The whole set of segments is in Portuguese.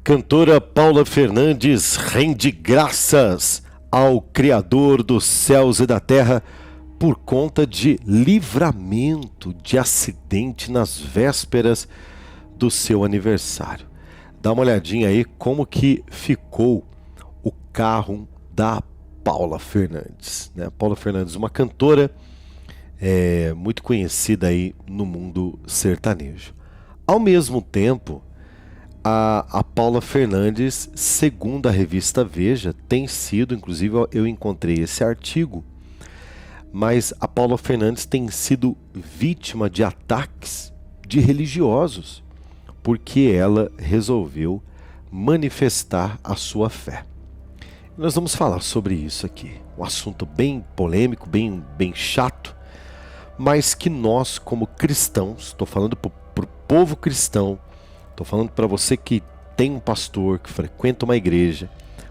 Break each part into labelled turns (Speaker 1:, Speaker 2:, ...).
Speaker 1: Cantora Paula Fernandes rende graças ao Criador dos céus e da terra por conta de livramento de acidente nas vésperas do seu aniversário. Dá uma olhadinha aí como que ficou o carro da Paula Fernandes, né? Paula Fernandes, uma cantora muito conhecida aí no mundo sertanejo. Ao mesmo tempo, a Paula Fernandes, segundo a revista Veja, tem sido, inclusive eu encontrei esse artigo, mas a Paula Fernandes tem sido vítima de ataques de religiosos, porque ela resolveu manifestar a sua fé. Nós vamos falar sobre isso aqui, um assunto bem polêmico, bem chato, mas que nós como cristãos, estou falando para o povo cristão, estou falando para você que tem um pastor, que frequenta uma igreja,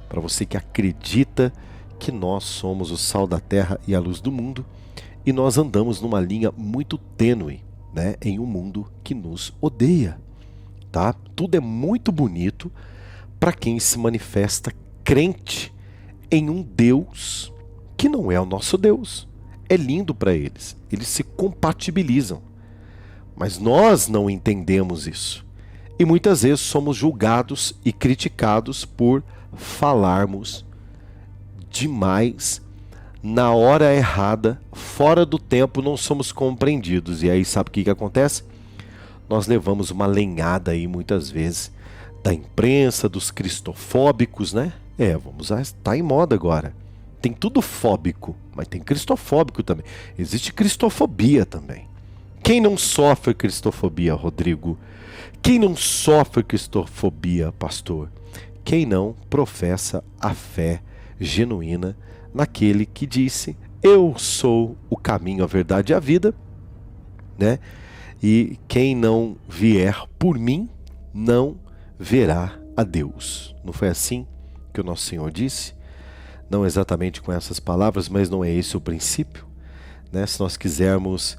Speaker 1: para você que acredita que nós somos o sal da terra e a luz do mundo, e nós andamos numa linha muito tênue, né, em um mundo que nos odeia, tá? Tudo é muito bonito para quem se manifesta crente em um Deus que não é o nosso Deus. É lindo para eles, eles se compatibilizam, mas nós não entendemos isso. E muitas vezes somos julgados e criticados por falarmos demais, na hora errada, fora do tempo, não somos compreendidos. E aí sabe o que acontece? Nós levamos uma lenhada aí muitas vezes da imprensa, dos cristofóbicos, né? Vamos lá, está em moda agora. Tem tudo fóbico, mas tem cristofóbico também. Existe cristofobia também. Quem não sofre cristofobia, Rodrigo? Quem não sofre cristofobia, pastor? Quem não professa a fé genuína naquele que disse: eu sou o caminho, a verdade e a vida, né? E quem não vier por mim, não verá a Deus. Não foi assim que o nosso Senhor disse? Não exatamente com essas palavras, mas não é esse o princípio, né? Se nós quisermos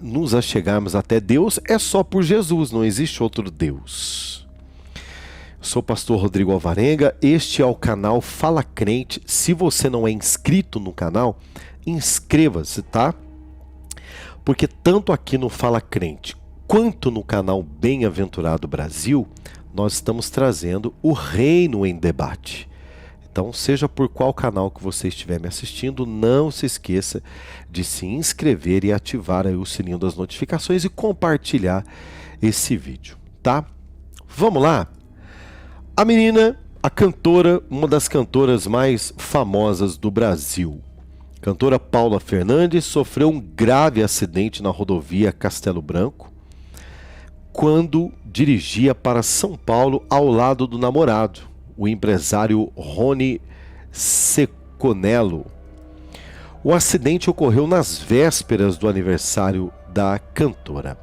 Speaker 1: nos achegarmos até Deus, é só por Jesus, não existe outro Deus. Eu sou o pastor Rodrigo Alvarenga, este é o canal Fala Crente. Se você não é inscrito no canal, inscreva-se, tá? Porque tanto aqui no Fala Crente, quanto no canal Bem-Aventurado Brasil, nós estamos trazendo o reino em debate. Então, seja por qual canal que você estiver me assistindo, não se esqueça de se inscrever e ativar aí o sininho das notificações e compartilhar esse vídeo, tá? Vamos lá? A menina, a cantora, uma das cantoras mais famosas do Brasil, cantora Paula Fernandes, sofreu um grave acidente na rodovia Castelo Branco quando dirigia para São Paulo ao lado do namorado, o empresário Rony Seconello. O acidente ocorreu nas vésperas do aniversário da cantora.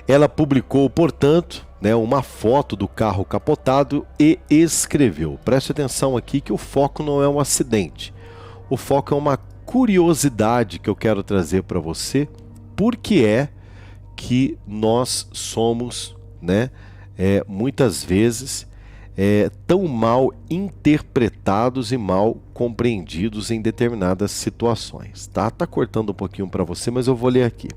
Speaker 1: Ela publicou, portanto, uma foto do carro capotado e escreveu: preste atenção aqui que o foco não é um acidente, o foco é uma curiosidade que eu quero trazer para você, porque é que nós somos, muitas vezes tão mal interpretados e mal compreendidos em determinadas situações, tá? Tá cortando um pouquinho para você, mas eu vou ler aqui.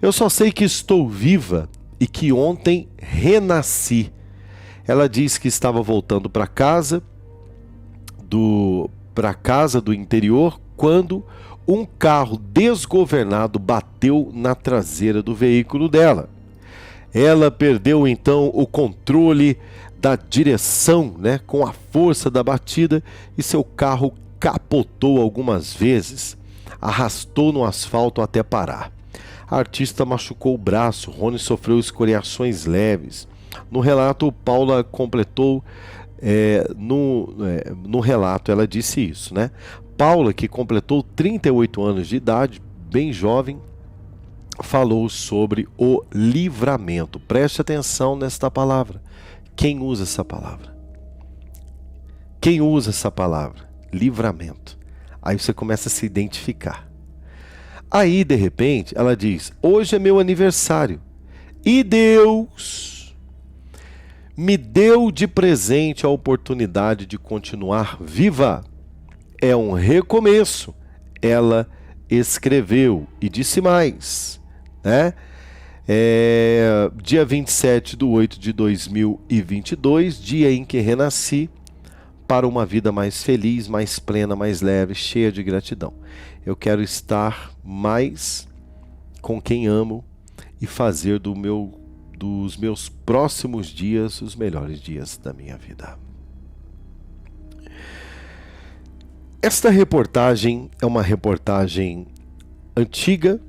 Speaker 1: Eu só sei que estou viva e que ontem renasci. Ela diz que estava voltando para casa do interior quando um carro desgovernado bateu na traseira do veículo dela. Ela perdeu então o controle da direção, com a força da batida, e seu carro capotou algumas vezes, arrastou no asfalto até parar. A artista machucou o braço, Rony sofreu escoriações leves. No relato, Paula completou, no relato ela disse isso, Paula, que completou 38 anos de idade, bem jovem, falou sobre o livramento. Preste atenção nesta palavra. Quem usa essa palavra? Quem usa essa palavra? Livramento. Aí você começa a se identificar. Aí, de repente, ela diz: hoje é meu aniversário. E Deus me deu de presente a oportunidade de continuar viva. É um recomeço. Ela escreveu e disse mais, né? Dia 27/8/2022, dia em que renasci para uma vida mais feliz, mais plena, mais leve, cheia de gratidão. Eu quero estar mais com quem amo e fazer dos meus próximos dias os melhores dias da minha vida. Esta reportagem é uma reportagem antiga.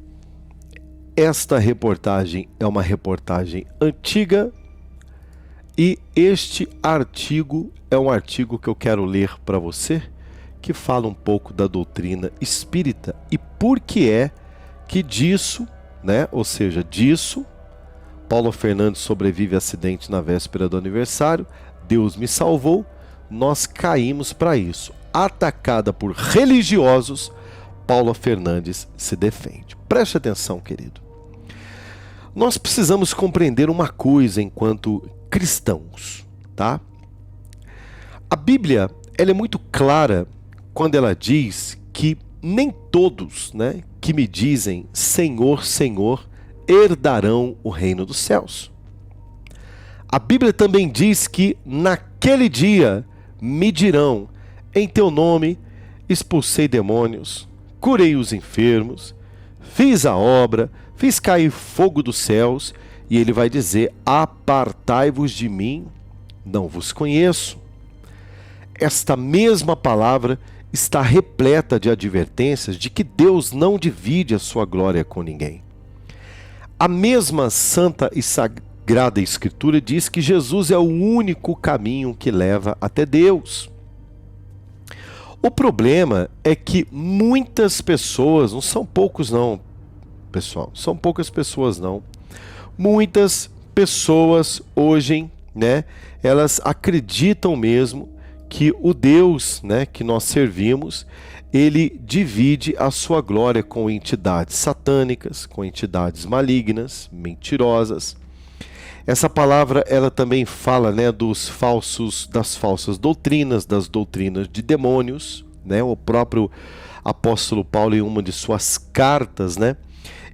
Speaker 1: Esta reportagem é uma reportagem antiga e este artigo é um artigo que eu quero ler para você, que fala um pouco da doutrina espírita e por que é que disso, né, ou seja, disso, Paulo Fernandes sobrevive a acidente na véspera do aniversário, Deus me salvou, nós caímos para isso. Atacada por religiosos, Paulo Fernandes se defende. Preste atenção, querido. Nós precisamos compreender uma coisa enquanto cristãos, tá? A Bíblia, ela é muito clara quando ela diz que nem todos, né, que me dizem Senhor, Senhor, herdarão o reino dos céus. A Bíblia também diz que naquele dia me dirão: em teu nome expulsei demônios, curei os enfermos, fiz a obra, fiz cair fogo dos céus, e ele vai dizer: apartai-vos de mim, não vos conheço. Esta mesma palavra está repleta de advertências de que Deus não divide a sua glória com ninguém. A mesma Santa e Sagrada Escritura diz que Jesus é o único caminho que leva até Deus. O problema é que muitas pessoas, não são poucos não, pessoal, são poucas pessoas não, muitas pessoas hoje, né, elas acreditam mesmo que o Deus, né, que nós servimos, ele divide a sua glória com entidades satânicas, com entidades malignas, mentirosas. Essa palavra, ela também fala, né, das falsas doutrinas, das doutrinas de demônios, né? O próprio apóstolo Paulo, em uma de suas cartas, né,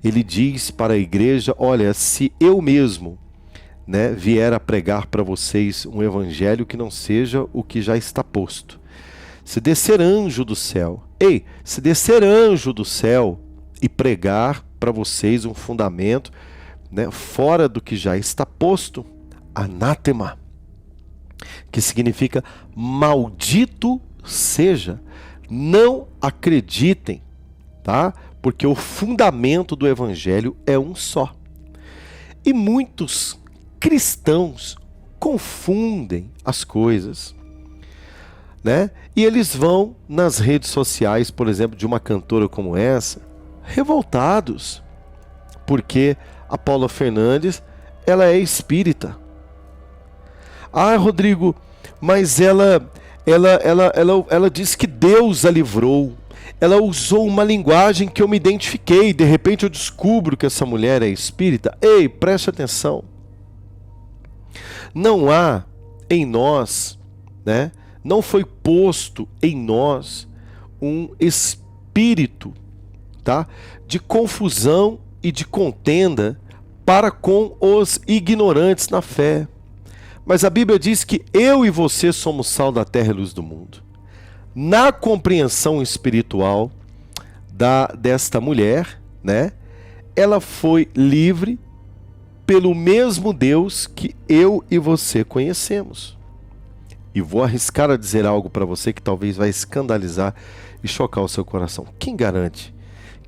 Speaker 1: ele diz para a igreja: olha, se eu mesmo, né, vier a pregar para vocês um evangelho que não seja o que já está posto, se descer anjo do céu, se descer anjo do céu e pregar para vocês um fundamento, né, fora do que já está posto, anátema, que significa maldito seja, não acreditem, tá? Porque o fundamento do evangelho é um só. E muitos cristãos confundem as coisas, né? E eles vão nas redes sociais, por exemplo, de uma cantora como essa, revoltados, porque a Paula Fernandes, ela é espírita. Ah, Rodrigo, mas ela diz que Deus a livrou. Ela usou uma linguagem que eu me identifiquei. De repente eu descubro que essa mulher é espírita. Ei, preste atenção. Não há em nós, né? Não foi posto em nós um espírito, tá, de confusão e de contenda para com os ignorantes na fé. Mas a Bíblia diz que eu e você somos sal da terra e luz do mundo. Na compreensão espiritual desta mulher, né, ela foi livre pelo mesmo Deus que eu e você conhecemos. E vou arriscar a dizer algo para você que talvez vai escandalizar e chocar o seu coração. Quem garante?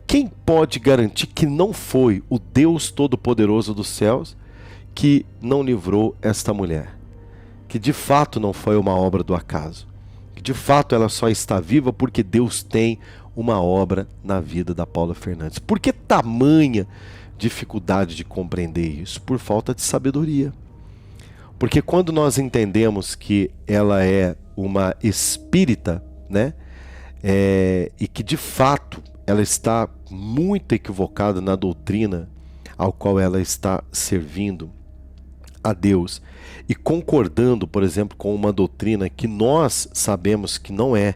Speaker 1: Quem pode garantir que não foi o Deus Todo-Poderoso dos céus que não livrou esta mulher? Que de fato não foi uma obra do acaso. Que de fato ela só está viva porque Deus tem uma obra na vida da Paula Fernandes. Por que tamanha dificuldade de compreender isso? Por falta de sabedoria. Porque quando nós entendemos que ela é uma espírita, né, e que de fato ela está muito equivocada na doutrina ao qual ela está servindo, a Deus e concordando, por exemplo, com uma doutrina que nós sabemos que não é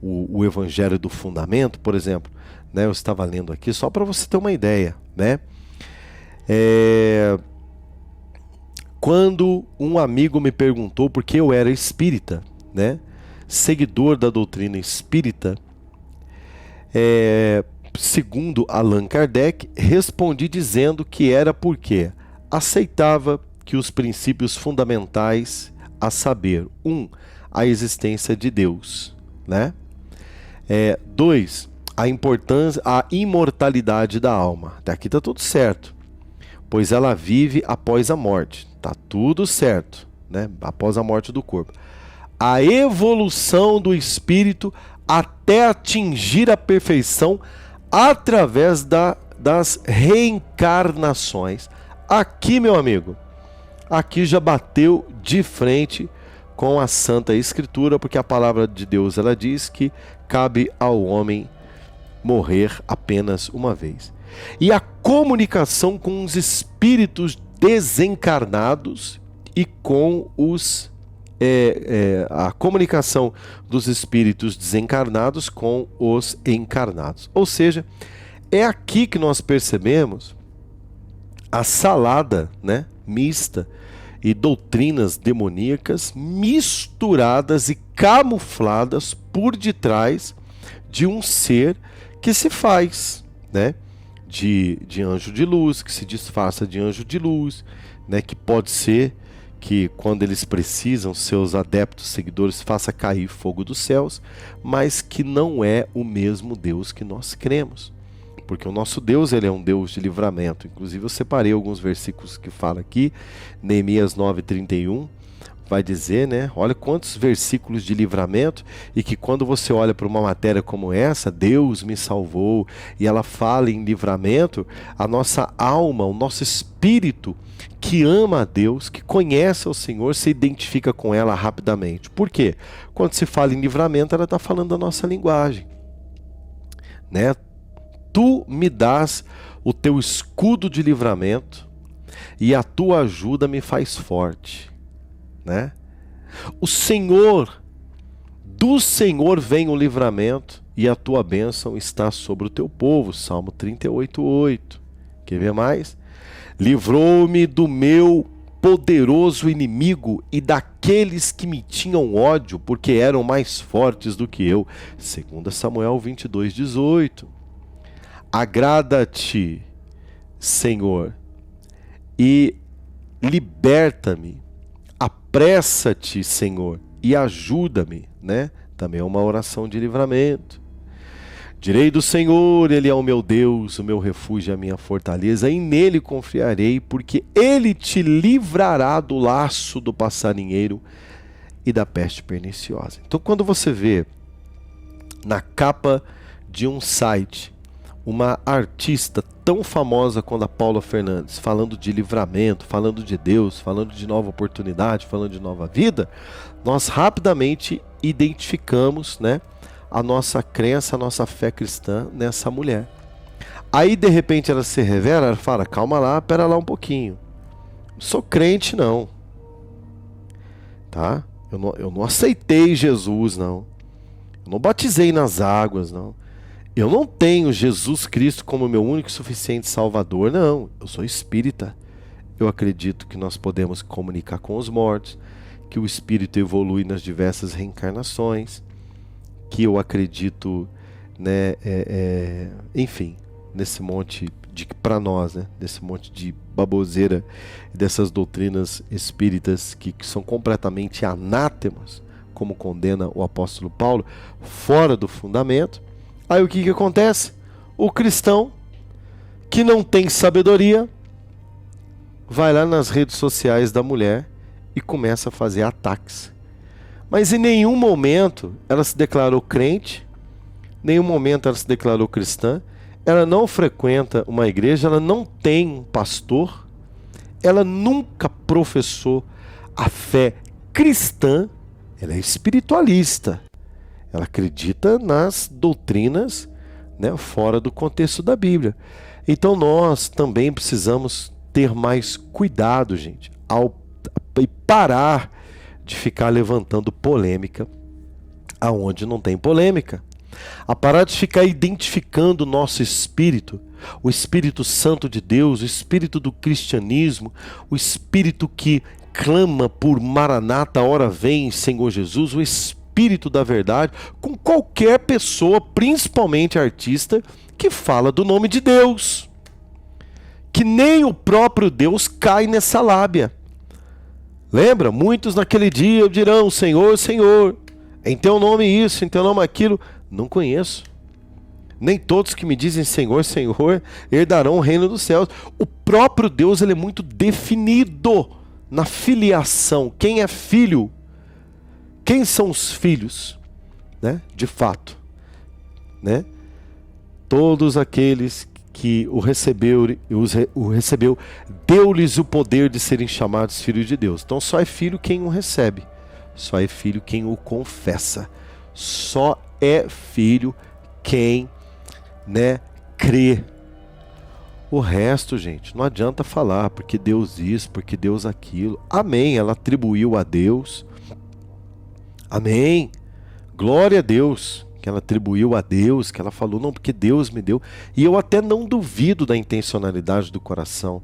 Speaker 1: o evangelho do fundamento, por exemplo, né, eu estava lendo aqui só para você ter uma ideia, né? Quando um amigo me perguntou por que eu era espírita, né, seguidor da doutrina espírita, segundo Allan Kardec, respondi dizendo que era porque aceitava que os princípios fundamentais, a saber, a existência de Deus, né? 2, a importância, a imortalidade da alma. Até aqui está tudo certo, pois ela vive após a morte. Está tudo certo, né? Após a morte do corpo. A evolução do espírito até atingir a perfeição através das reencarnações. Aqui, meu amigo, aqui já bateu de frente com a Santa Escritura, porque a palavra de Deus ela diz que cabe ao homem morrer apenas uma vez. E a comunicação com os espíritos desencarnados e com a comunicação dos espíritos desencarnados com os encarnados. Ou seja, é aqui que nós percebemos a salada, né, mista e doutrinas demoníacas misturadas e camufladas por detrás de um ser que se faz, né, de anjo de luz, que se disfarça de anjo de luz, né, que pode ser que quando eles precisam, seus adeptos, seguidores, faça cair fogo dos céus, mas que não é o mesmo Deus que nós cremos. Porque o nosso Deus, ele é um Deus de livramento. Inclusive eu separei alguns versículos que fala aqui, Neemias 9:31, vai dizer, né? Olha quantos versículos de livramento, e que quando você olha para uma matéria como essa, Deus me salvou, e ela fala em livramento, a nossa alma, o nosso espírito que ama a Deus, que conhece o Senhor, se identifica com ela rapidamente. Por quê? Quando se fala em livramento, ela está falando a nossa linguagem, né? Tu me dás o teu escudo de livramento e a tua ajuda me faz forte, né? O Senhor, do Senhor vem o livramento e a tua bênção está sobre o teu povo. Salmo 38:8. Quer ver mais? Livrou-me do meu poderoso inimigo e daqueles que me tinham ódio, porque eram mais fortes do que eu. 2 Samuel 22:18. Agrada-te, Senhor, e liberta-me. Apressa-te, Senhor, e ajuda-me, né? Também é uma oração de livramento. Direi do Senhor, Ele é o meu Deus, o meu refúgio e a minha fortaleza, e nele confiarei, porque Ele te livrará do laço do passarinheiro e da peste perniciosa. Então, quando você vê na capa de um site uma artista tão famosa quanto a Paula Fernandes, falando de livramento, falando de Deus, falando de nova oportunidade, falando de nova vida, nós rapidamente identificamos, né, a nossa crença, a nossa fé cristã nessa mulher. Aí de repente ela se revela, ela fala, calma lá, pera lá um pouquinho, não sou crente não, tá? Eu não aceitei Jesus não, eu não batizei nas águas não, eu não tenho Jesus Cristo como meu único e suficiente Salvador, não. Eu sou espírita. Eu acredito que nós podemos comunicar com os mortos, que o espírito evolui nas diversas reencarnações, que eu acredito, né, enfim, nesse monte de, para nós, né, nesse monte de baboseira, dessas doutrinas espíritas que são completamente anátemas, como condena o apóstolo Paulo, fora do fundamento. Aí o que acontece? O cristão que não tem sabedoria vai lá nas redes sociais da mulher e começa a fazer ataques. Mas em nenhum momento ela se declarou crente, em nenhum momento ela se declarou cristã, ela não frequenta uma igreja, ela não tem um pastor, ela nunca professou a fé cristã, ela é espiritualista. Ela acredita nas doutrinas, né, fora do contexto da Bíblia. Então nós também precisamos ter mais cuidado, gente, ao e parar de ficar levantando polêmica aonde não tem polêmica. A parar de ficar identificando o nosso espírito, o Espírito Santo de Deus, o espírito do cristianismo, o espírito que clama por Maranata, ora vem, Senhor Jesus, o espírito da verdade, com qualquer pessoa, principalmente artista, que fala do nome de Deus. Que nem o próprio Deus cai nessa lábia. Lembra? Muitos naquele dia dirão, Senhor, Senhor, em teu nome isso, em teu nome aquilo. Não conheço. Nem todos que me dizem Senhor, Senhor, herdarão o reino dos céus. O próprio Deus, ele é muito definido na filiação. Quem é filho? Quem são os filhos? Né? De fato. Né? Todos aqueles que o recebeu, deu-lhes o poder de serem chamados filhos de Deus. Então só é filho quem o recebe. Só é filho quem o confessa. Só é filho quem, né, crê. O resto, gente, não adianta falar porque Deus isso, porque Deus aquilo. Amém, ela atribuiu a Deus. Amém. Glória a Deus que ela atribuiu a Deus, que ela falou, não, porque Deus me deu. E eu até não duvido da intencionalidade do coração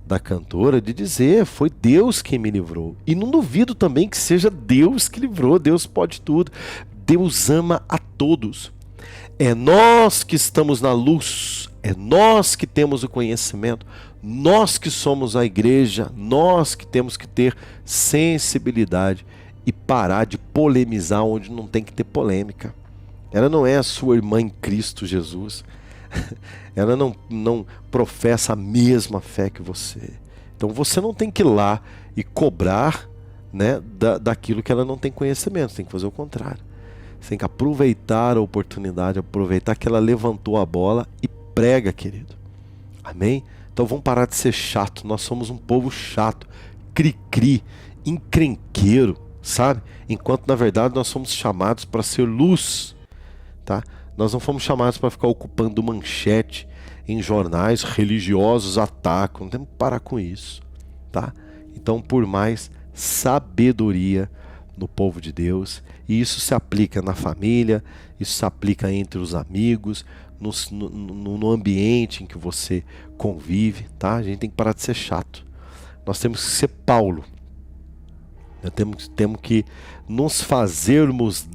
Speaker 1: da cantora de dizer, foi Deus quem me livrou. E não duvido também que seja Deus que livrou, Deus pode tudo. Deus ama a todos. É nós que estamos na luz, é nós que temos o conhecimento, nós que somos a igreja, nós que temos que ter sensibilidade e parar de polemizar onde não tem que ter polêmica. Ela não é a sua irmã em Cristo Jesus. Ela não professa a mesma fé que você. Então você não tem que ir lá e cobrar, né, daquilo que ela não tem conhecimento. Você tem que fazer o contrário. Você tem que aproveitar a oportunidade, aproveitar que ela levantou a bola e prega, querido. Amém? Então vamos parar de ser chato. Nós somos um povo chato, cri-cri, encrenqueiro, sabe? Enquanto na verdade nós somos chamados para ser luz. Tá? Nós não fomos chamados para ficar ocupando manchete em jornais religiosos, atacam, não temos que parar com isso, tá? Então, por mais sabedoria no povo de Deus, e isso se aplica na família, isso se aplica entre os amigos, no ambiente em que você convive, tá? A gente tem que parar de ser chato. Nós temos que ser Paulo. Nós temos que nos fazermos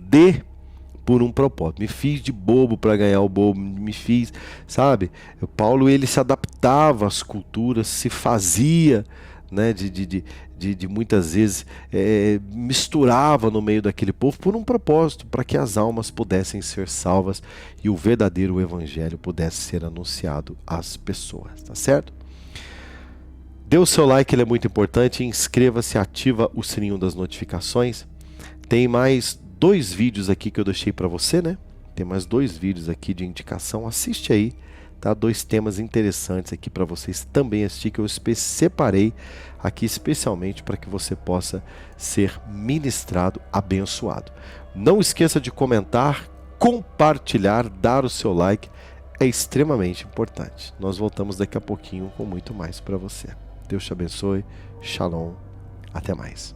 Speaker 1: por um propósito. Me fiz de bobo para ganhar o bobo, me fiz, sabe? O Paulo, ele se adaptava às culturas, se fazia, né, de muitas vezes misturava no meio daquele povo por um propósito, para que as almas pudessem ser salvas e o verdadeiro evangelho pudesse ser anunciado às pessoas, tá certo? Dê o seu like, ele é muito importante, inscreva-se, ativa o sininho das notificações. Tem mais 2 vídeos aqui que eu deixei para você, né? Tem mais 2 vídeos aqui de indicação. Assiste aí, tá? 2 temas interessantes aqui para vocês também assistir, que eu separei aqui especialmente para que você possa ser ministrado, abençoado. Não esqueça de comentar, compartilhar, dar o seu like. É extremamente importante. Nós voltamos daqui a pouquinho com muito mais para você. Deus te abençoe. Shalom. Até mais.